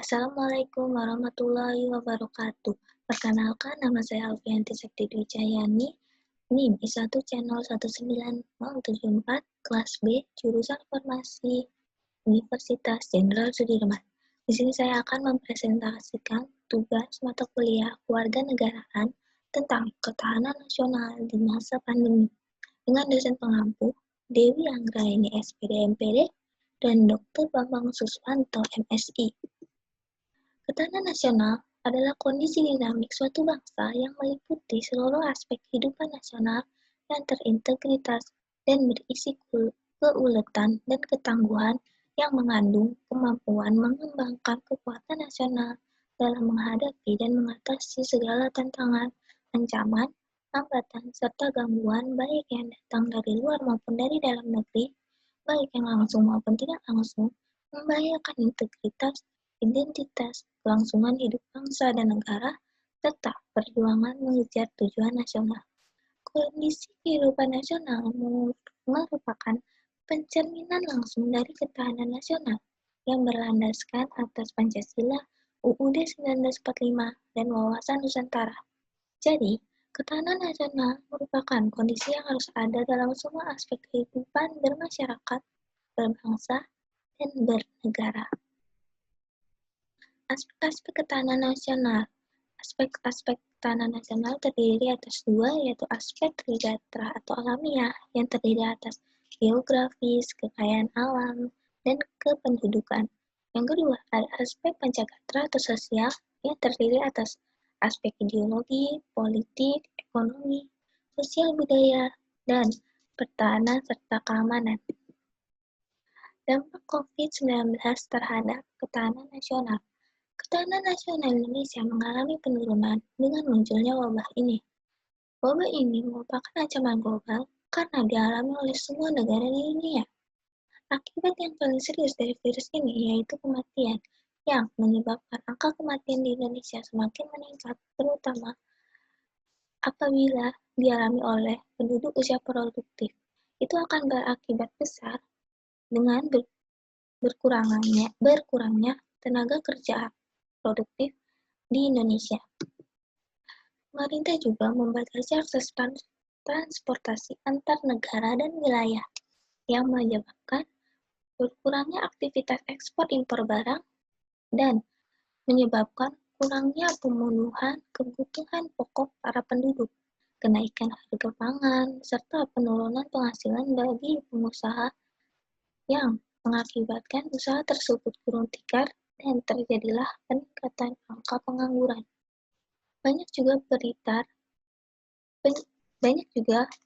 Assalamualaikum warahmatullahi wabarakatuh. Perkenalkan, nama saya Alfianti Sekti Dwijayani, NIM I1 Channel 19074, kelas B, jurusan Farmasi, Universitas Jenderal Sudirman. Di sini saya akan mempresentasikan tugas mata kuliah Kewarganegaraan tentang ketahanan nasional di masa pandemi dengan dosen pengampu Dewi Anggraini SPD MPD dan Dr. Bambang Suswanto MSI. Ketahanan nasional adalah kondisi dinamik suatu bangsa yang meliputi seluruh aspek kehidupan nasional yang terintegritas dan berisi keuletan dan ketangguhan yang mengandung kemampuan mengembangkan kekuatan nasional dalam menghadapi dan mengatasi segala tantangan, ancaman, hambatan, serta gangguan baik yang datang dari luar maupun dari dalam negeri, baik yang langsung maupun tidak langsung, membahayakan integritas, identitas, kelangsungan hidup bangsa dan negara, serta perjuangan mengejar tujuan nasional. Kondisi kehidupan nasional merupakan pencerminan langsung dari ketahanan nasional yang berlandaskan atas Pancasila, UUD 1945, dan wawasan Nusantara. Jadi, ketahanan nasional merupakan kondisi yang harus ada dalam semua aspek kehidupan bermasyarakat, berbangsa, dan bernegara. Aspek-aspek ketahanan nasional. Aspek-aspek ketahanan nasional terdiri atas dua, yaitu aspek trigatara atau alamiah yang terdiri atas geografis, kekayaan alam, dan kependudukan. Yang kedua, ada aspek pancagatara atau sosial yang terdiri atas aspek ideologi, politik, ekonomi, sosial budaya, dan pertahanan serta keamanan. Dampak COVID-19 terhadap ketahanan nasional. Ketahanan nasional Indonesia mengalami penurunan dengan munculnya wabah ini. Wabah ini merupakan ancaman global karena dialami oleh semua negara di dunia. Akibat yang paling serius dari virus ini yaitu kematian, yang menyebabkan angka kematian di Indonesia semakin meningkat, terutama apabila dialami oleh penduduk usia produktif. Itu akan berakibat besar dengan berkurangnya tenaga kerja produktif di Indonesia. Pemerintah juga membatasi akses transportasi antar negara dan wilayah, yang menyebabkan berkurangnya aktivitas ekspor impor barang dan menyebabkan kurangnya pemenuhan kebutuhan pokok para penduduk, kenaikan harga pangan, serta penurunan penghasilan bagi pengusaha yang mengakibatkan usaha tersebut gulung tikar dan terjadilah peningkatan angka pengangguran. Banyak juga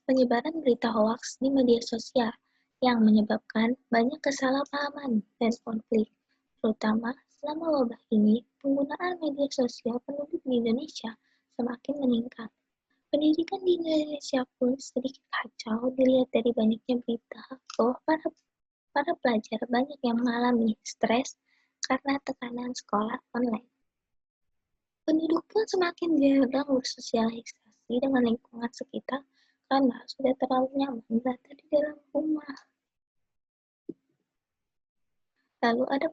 penyebaran berita hoaks di media sosial yang menyebabkan banyak kesalahpahaman dan konflik, terutama selama wabah ini. Penggunaan media sosial penduduk di Indonesia semakin meningkat. Pendidikan di Indonesia pun sedikit kacau dilihat dari banyaknya berita bahwa para pelajar banyak yang mengalami stres karena tekanan sekolah online. Penduduk pun semakin jarang bersosialisasi dengan lingkungan sekitar karena sudah terlalu nyaman berada di dalam rumah. Lalu ada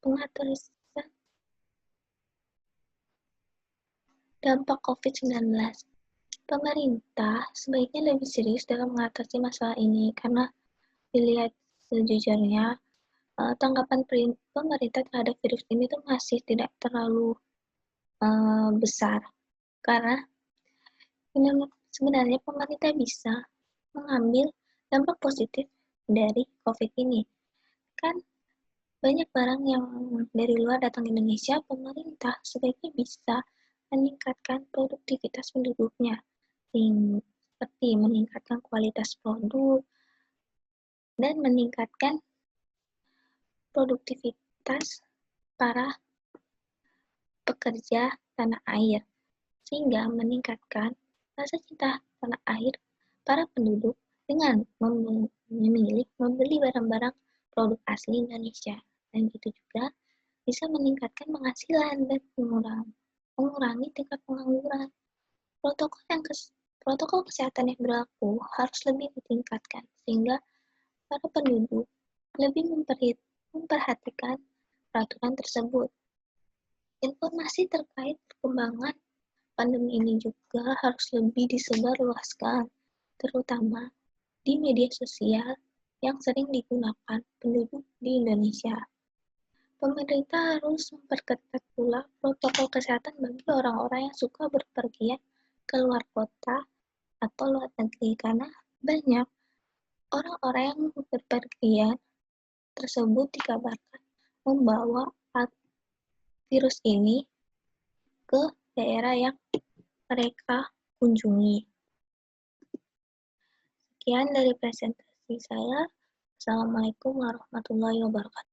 pengaturan dampak COVID-19. Pemerintah sebaiknya lebih serius dalam mengatasi masalah ini karena dilihat sejujurnya tanggapan pemerintah terhadap virus ini tuh masih tidak terlalu besar, karena sebenarnya pemerintah bisa mengambil dampak positif dari COVID ini. Kan banyak barang yang dari luar datang ke Indonesia, pemerintah sebaiknya bisa meningkatkan produktivitas penduduknya, seperti meningkatkan kualitas produk dan meningkatkan produktivitas para pekerja tanah air, sehingga meningkatkan rasa cinta tanah air para penduduk dengan memilih membeli barang-barang produk asli Indonesia. Dan itu juga bisa meningkatkan penghasilan dan mengurangi tingkat pengangguran. Protokol kesehatan yang berlaku harus lebih ditingkatkan sehingga para penduduk lebih memperhatikan peraturan tersebut. Informasi terkait perkembangan pandemi ini juga harus lebih disebarluaskan, terutama di media sosial yang sering digunakan penduduk di Indonesia. Pemerintah harus memperketat pula protokol kesehatan bagi orang-orang yang suka berpergian ke luar kota atau luar negeri, karena banyak orang-orang yang berpergian tersebut dikabarkan membawa virus ini ke daerah yang mereka kunjungi. Sekian dari presentasi saya. Assalamualaikum warahmatullahi wabarakatuh.